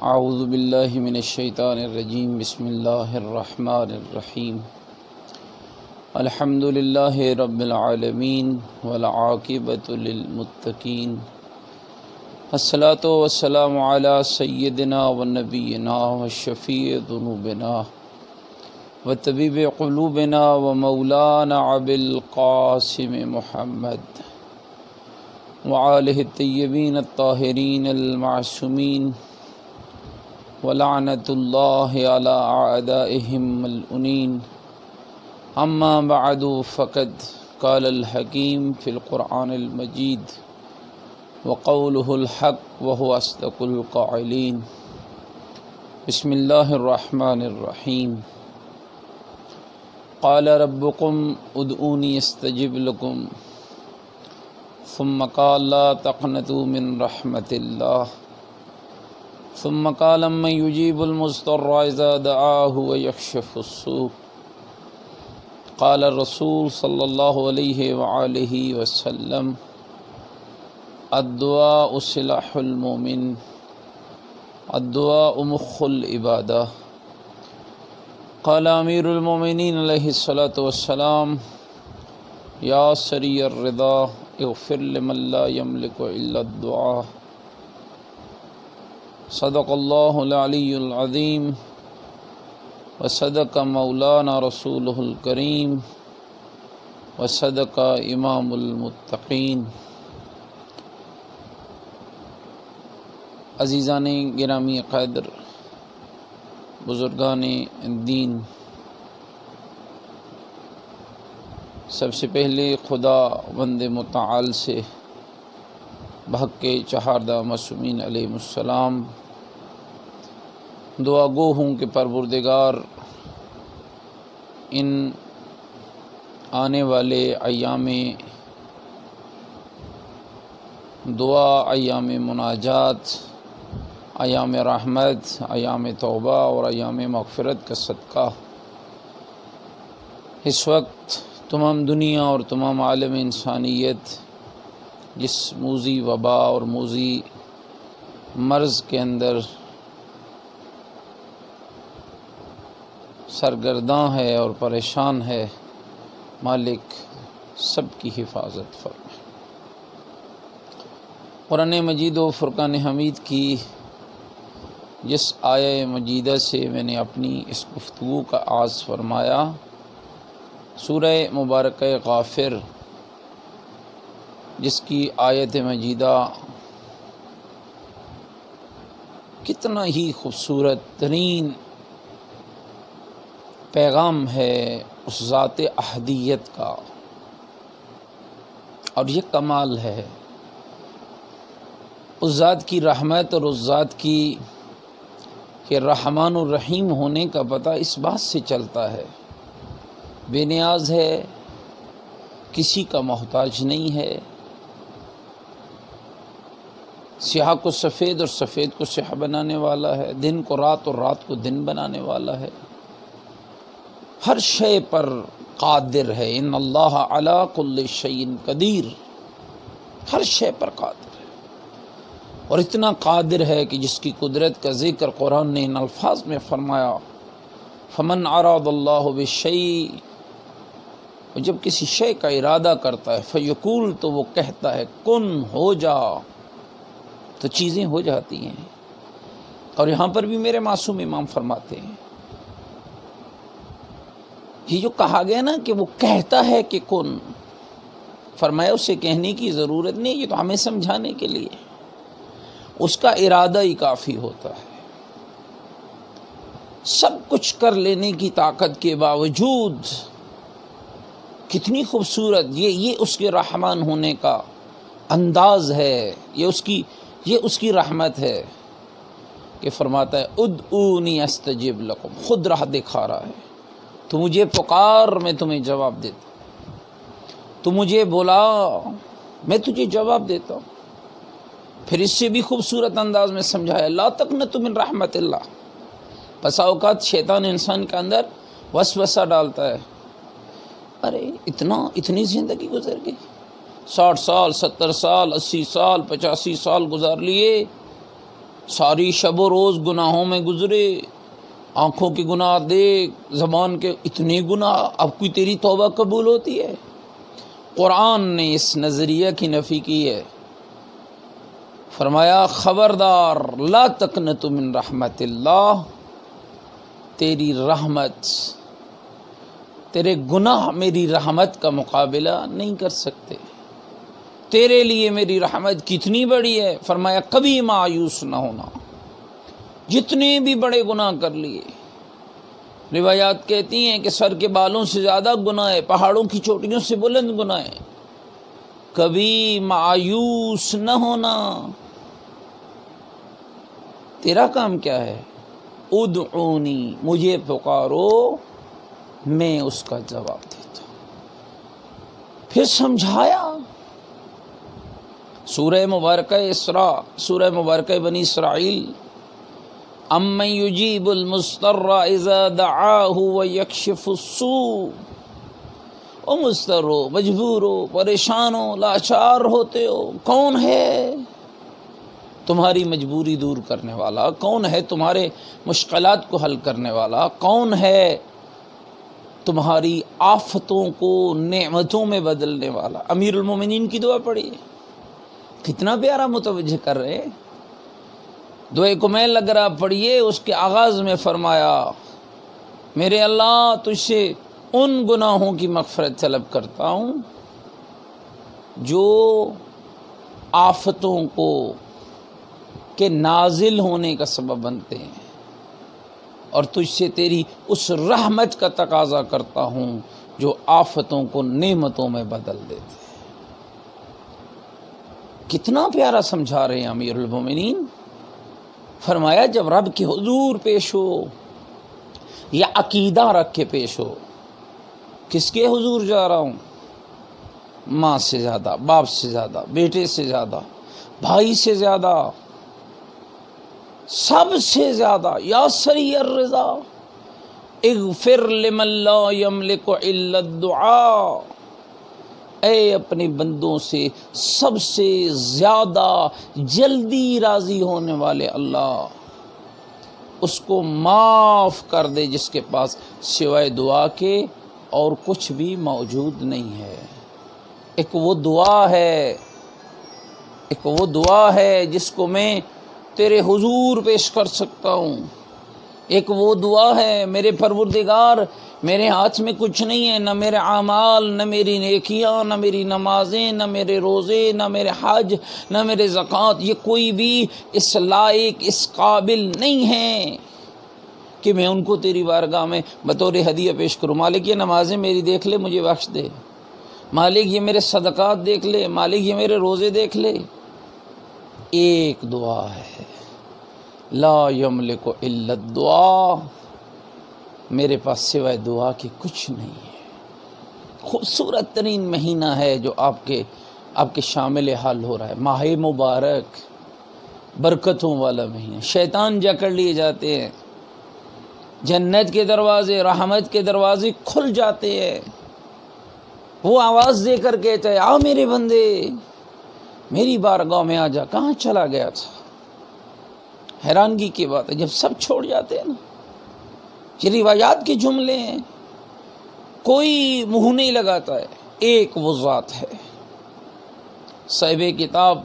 اعوذ باللہ من الشیطان الرجیم بسم اللہ الرحمن الرحیم الحمد للہ رب العالمین والعاقبۃ للمتقین الصلاۃ والسلام علی سیدنا ونبینا وشفیع ذنوبنا وطبیب قلوبنا ومولانا ابی القاسم محمد وآلہ الطیبین الطاہرین المعصومین ولعنت اللہ علی اعدائہم ملعونین اما بعد فقد قال الحکیم فی القرآن المجید وقولہ الحق وهو اصدق القائلین بسم اللہ الرحمن الرحیم قال ربکم ادعونی استجب لکم ثم قال لا تقنطوا من رحمت اللہ ثم قال من يجيب المضطر اذا دعاه ويكشف السوء قال الرسول صلی اللہ علیہ وآلہ وسلم الدعاء سلاح المؤمن الدعاء مخ العبادہ قال امیر المؤمنین علیہ الصلاۃ والسلام یا سری الرضا اغفر لمن لا يملك الا الدعاء صدق اللہ العلی العظیم وصدق مولانا رسولہ الکریم وصدق امام المتقین۔ عزیزان گرامی قدر، بزرگان دین، سب سے پہلے خدا بند متعال سے بحق کے چہاردہ معصومین علیہ السلام دعا گو ہوں کہ پروردگار ان آنے والے ایام دعا، ایام مناجات، ایام رحمت، ایام توبہ اور ایام مغفرت کا صدقہ اس وقت تمام دنیا اور تمام عالم انسانیت جس موذی وبا اور موذی مرض کے اندر سرگرداں ہے اور پریشان ہے، مالک سب کی حفاظت فرمائے۔ قرآن مجید و فرقان حمید کی جس آیہ مجیدہ سے میں نے اپنی اس گفتگو کا آغاز فرمایا، سورہ مبارکہ غافر، جس کی آیت مجیدہ کتنا ہی خوبصورت ترین پیغام ہے اس ذات احدیت کا، اور یہ کمال ہے اس ذات کی رحمت اور اس ذات کی کہ رحمان الرحیم ہونے کا پتہ اس بات سے چلتا ہے، بے نیاز ہے، کسی کا محتاج نہیں ہے، سیاہ کو سفید اور سفید کو سیاہ بنانے والا ہے، دن کو رات اور رات کو دن بنانے والا ہے، ہر شے پر قادر ہے، ان اللہ علی کل شیء قدیر، ہر شے پر قادر ہے، اور اتنا قادر ہے کہ جس کی قدرت کا ذکر قرآن نے ان الفاظ میں فرمایا، فمن اراد اللہ بالشیء، جب کسی شے کا ارادہ کرتا ہے، فیقول، تو وہ کہتا ہے کن، ہو جا، تو چیزیں ہو جاتی ہیں۔ اور یہاں پر بھی میرے معصوم امام فرماتے ہیں، یہ جو کہا گیا نا کہ وہ کہتا ہے کہ کن، فرمایا اسے کہنے کی ضرورت نہیں، یہ تو ہمیں سمجھانے کے لیے، اس کا ارادہ ہی کافی ہوتا ہے۔ سب کچھ کر لینے کی طاقت کے باوجود کتنی خوبصورت یہ اس کے رحمان ہونے کا انداز ہے، یہ اس کی رحمت ہے کہ فرماتا ہے ادعونی استجب لکم، خود راہ دکھا رہا ہے، تو مجھے پکار میں تمہیں جواب دیتا ہوں، تو مجھے بولا میں تجھے جواب دیتا ہوں۔ پھر اس سے بھی خوبصورت انداز میں سمجھایا لا تقنطوا من رحمت اللہ۔ بسا اوقات شیطان انسان کے اندر وسوسہ ڈالتا ہے، ارے اتنی زندگی گزر گئی، 60 سال 70 سال 80 سال 85 سال گزار لیے، ساری شب و روز گناہوں میں گزرے، آنکھوں کے گناہ دیکھ، زبان کے اتنے گناہ، اب کوئی تیری توبہ قبول ہوتی ہے؟ قرآن نے اس نظریہ کی نفی کی ہے، فرمایا خبردار لا تقنطوا من رحمت اللہ، تیری رحمت، تیرے گناہ میری رحمت کا مقابلہ نہیں کر سکتے، تیرے لیے میری رحمت کتنی بڑی ہے۔ فرمایا کبھی مایوس نہ ہونا، جتنے بھی بڑے گناہ کر لیے، روایات کہتی ہیں کہ سر کے بالوں سے زیادہ گناہ ہے، پہاڑوں کی چوٹیوں سے بلند گناہ ہے، کبھی مایوس نہ ہونا۔ تیرا کام کیا ہے؟ ادعونی، مجھے پکارو، میں اس کا جواب دیتا ہوں۔ پھر سمجھایا، سورہ مبارکہ اسراء، سورہ مبارکہ بنی اسرائیل، امن یجیب المضطر اذا دعاہ ویکشف السوء، او مضطر ہو، مجبور ہو، پریشان ہو، لاچار ہوتے ہو، کون ہے تمہاری مجبوری دور کرنے والا؟ کون ہے تمہارے مشکلات کو حل کرنے والا؟ کون ہے تمہاری آفتوں کو نعمتوں میں بدلنے والا؟ امیر المومنین کی دعا پڑھیے، کتنا پیارا متوجہ کر رہے ہیں۔ دعائے کمیل اگر آپ پڑھیے، اس کے آغاز میں فرمایا میرے اللہ تجھ سے ان گناہوں کی مغفرت طلب کرتا ہوں جو آفتوں کو کے نازل ہونے کا سبب بنتے ہیں، اور تجھ سے تیری اس رحمت کا تقاضا کرتا ہوں جو آفتوں کو نعمتوں میں بدل دیتے ہیں۔ کتنا پیارا سمجھا رہے ہیں امیر المومنین۔ فرمایا جب رب کے حضور پیش ہو یا عقیدہ رکھ کے پیش ہو، کس کے حضور جا رہا ہوں؟ ماں سے زیادہ، باپ سے زیادہ، بیٹے سے زیادہ، بھائی سے زیادہ، سب سے زیادہ، یا سریع الرضا اغفر لمن لا یملک الا الدعاء، اے اپنے بندوں سے سب سے زیادہ جلدی راضی ہونے والے اللہ، اس کو معاف کر دے جس کے پاس سوائے دعا کے اور کچھ بھی موجود نہیں ہے۔ ایک وہ دعا ہے جس کو میں تیرے حضور پیش کر سکتا ہوں۔ ایک وہ دعا ہے میرے پروردگار، میرے ہاتھ میں کچھ نہیں ہے، نہ میرے اعمال، نہ میری نیکیاں، نہ میری نمازیں، نہ میرے روزے، نہ میرے حج، نہ میرے زکوٰۃ، یہ کوئی بھی اس لائق، اس قابل نہیں ہے کہ میں ان کو تیری بارگاہ میں بطور ہدیہ پیش کروں۔ مالک یہ نمازیں میری دیکھ لے، مجھے بخش دے۔ مالک یہ میرے صدقات دیکھ لے، مالک یہ میرے روزے دیکھ لے۔ ایک دعا ہے، لا یملک الا الدعاء، میرے پاس سوائے دعا کے کچھ نہیں ہے۔ خوبصورت ترین مہینہ ہے جو آپ کے شامل حال ہو رہا ہے، ماہ مبارک، برکتوں والا مہینہ۔ شیطان جکڑ لیے جاتے ہیں، جنت کے دروازے، رحمت کے دروازے کھل جاتے ہیں۔ وہ آواز دے کر کہتا ہے آ میرے بندے، میری بارگاہ میں آ جا، کہاں چلا گیا تھا؟ حیرانگی کی بات ہے جب سب چھوڑ جاتے ہیں نا، یہ روایات کے جملے ہیں، کوئی منہ نہیں لگاتا ہے۔ ایک وہ ذات ہے، صاحب کتاب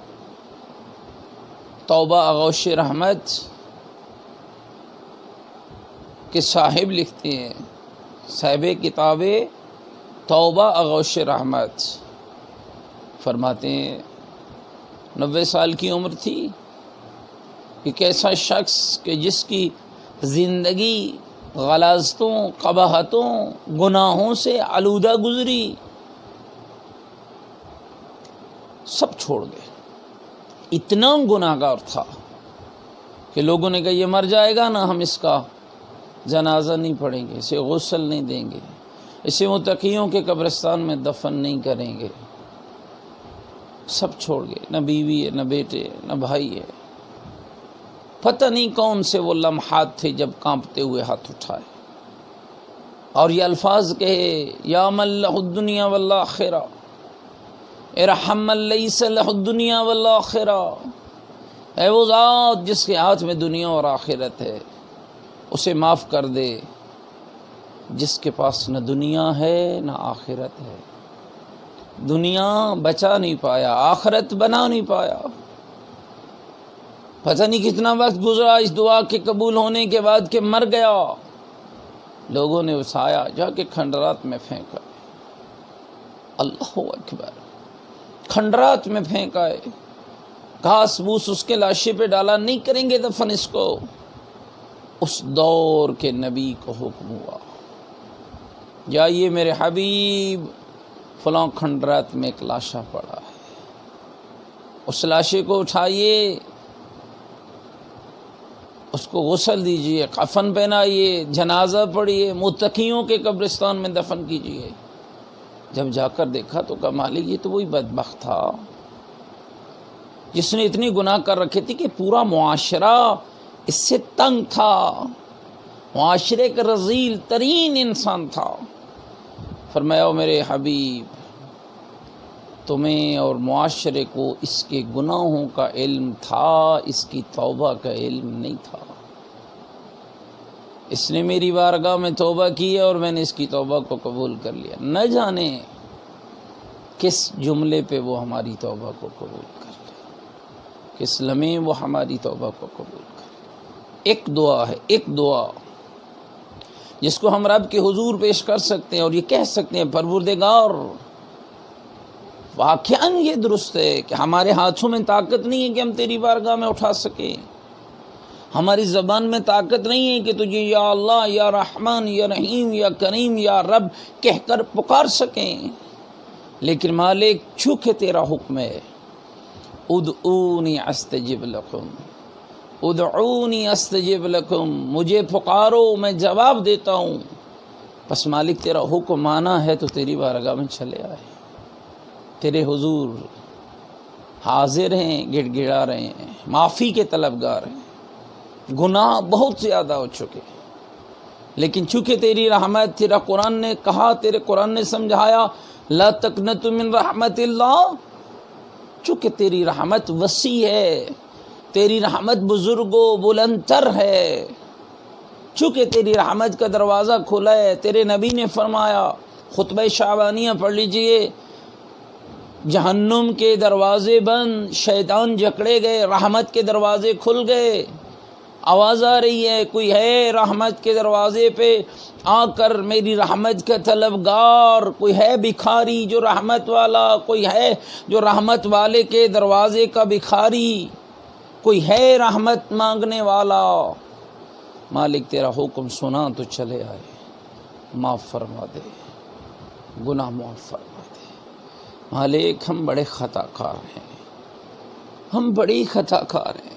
توبہ آغوش رحمت کے صاحب لکھتے ہیں، صاحب کتاب توبہ آغوش رحمت فرماتے ہیں 90 سال کی عمر تھی، ایک ایسا شخص کہ جس کی زندگی غلاظتوں، قباحتوں، گناہوں سے آلودہ گزری، سب چھوڑ گئے۔ اتنا گناہ گار تھا کہ لوگوں نے کہا یہ مر جائے گا نا، ہم اس کا جنازہ نہیں پڑھیں گے، اسے غسل نہیں دیں گے، اسے متقیوں کے قبرستان میں دفن نہیں کریں گے۔ سب چھوڑ گئے، نہ بیوی ہے، نہ بیٹے ہے، نہ بھائی ہے۔ پتہ نہیں کون سے وہ لمحات تھے جب کانپتے ہوئے ہاتھ اٹھائے اور یہ الفاظ کہے یا من لہ الدنیا والآخرہ ارحم من لیس لہ الدنیا والآخرہ، اے وہ ذات جس کے ہاتھ میں دنیا اور آخرت ہے، اسے معاف کر دے جس کے پاس نہ دنیا ہے نہ آخرت ہے، دنیا بچا نہیں پایا، آخرت بنا نہیں پایا۔ پتہ نہیں کتنا وقت گزرا اس دعا کے قبول ہونے کے بعد کہ مر گیا، لوگوں نے اٹھایا جا کے کھنڈرات میں پھینکا، اللہ اکبر، کھنڈرات میں پھینکا ہے، گھاس بوس اس کے لاشے پہ ڈالا، نہیں کریں گے دفن اس کو۔ اس دور کے نبی کو حکم ہوا، جائیے میرے حبیب فلاں کھنڈرات میں ایک لاشا پڑا ہے، اس لاشے کو اٹھائیے، اس کو غسل دیجئے، کفن پہنائیے، جنازہ پڑھیے، متقیوں کے قبرستان میں دفن کیجئے۔ جب جا کر دیکھا تو کہا مالک یہ تو وہی بدبخت تھا جس نے اتنی گناہ کر رکھے تھے کہ پورا معاشرہ اس سے تنگ تھا، معاشرے کا رذیل ترین انسان تھا۔ فرمایا میرے حبیب تمہیں اور معاشرے کو اس کے گناہوں کا علم تھا، اس کی توبہ کا علم نہیں تھا۔ اس نے میری بارگاہ میں توبہ کی ہے اور میں نے اس کی توبہ کو قبول کر لیا، نہ جانے کس جملے پہ وہ ہماری توبہ کو قبول کر لے، کس لمحے وہ ہماری توبہ کو قبول کر لے۔ ایک دعا ہے، ایک دعا جس کو ہم رب کے حضور پیش کر سکتے ہیں اور یہ کہہ سکتے ہیں پروردگار واقعاً یہ درست ہے کہ ہمارے ہاتھوں میں طاقت نہیں ہے کہ ہم تیری بارگاہ میں اٹھا سکیں، ہماری زبان میں طاقت نہیں ہے کہ تجھے یا اللہ یا رحمان یا رحیم یا کریم یا رب کہہ کر پکار سکیں، لیکن مالک چونکہ تیرا حکم ہے ادعونی استجب لکم، ادعونی استجب لکم، مجھے پکارو میں جواب دیتا ہوں۔ بس مالک تیرا حکم مانا ہے تو تیری بارگاہ میں چلے آئے، تیرے حضور حاضر ہیں، گڑ گڑا رہے ہیں، معافی کے طلبگار ہیں، گناہ بہت زیادہ ہو چکے، لیکن چونکہ تیری رحمت، تیرا قرآن نے کہا، تیرے قرآن نے سمجھایا لا تقنطوا من رحمت اللہ، چونکہ تیری رحمت وسیع ہے، تیری رحمت بزرگ و بلند تر ہے، چونکہ تیری رحمت کا دروازہ کھلا ہے۔ تیرے نبی نے فرمایا، خطبہ شعبانیہ پڑھ لیجئے، جہنم کے دروازے بند، شیطان جکڑے گئے، رحمت کے دروازے کھل گئے، آواز آ رہی ہے کوئی ہے رحمت کے دروازے پہ آ کر میری رحمت کا طلبگار، کوئی ہے بھکاری جو رحمت والا، کوئی ہے جو رحمت والے کے دروازے کا بھکاری، کوئی ہے رحمت مانگنے والا۔ مالک تیرا حکم سنا تو چلے آئے، معاف فرما دے، گناہ معاف فرما دے۔ مالک ہم بڑے خطا کار ہیں، ہم بڑی خطا کار ہیں،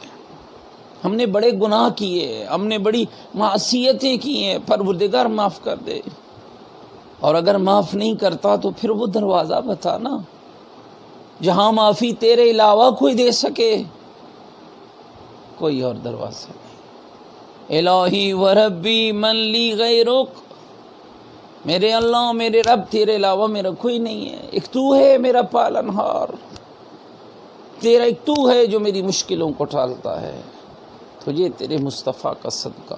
ہم نے بڑے گناہ کیے، ہم نے بڑی معصیتیں کی ہیں، پروردگار معاف کر دے۔ اور اگر معاف نہیں کرتا تو پھر وہ دروازہ بتا نا جہاں معافی تیرے علاوہ کوئی دے سکے، کوئی اور دروازہ نہیں۔ الہی و ربی من لی غیرک، میرے اللہ میرے رب تیرے علاوہ میرا کوئی نہیں ہے، ایک تو ہے میرا پالنہار، تیرا ایک تو ہے جو میری مشکلوں کو ٹالتا ہے، تجھے تیرے مصطفیٰ کا صدقہ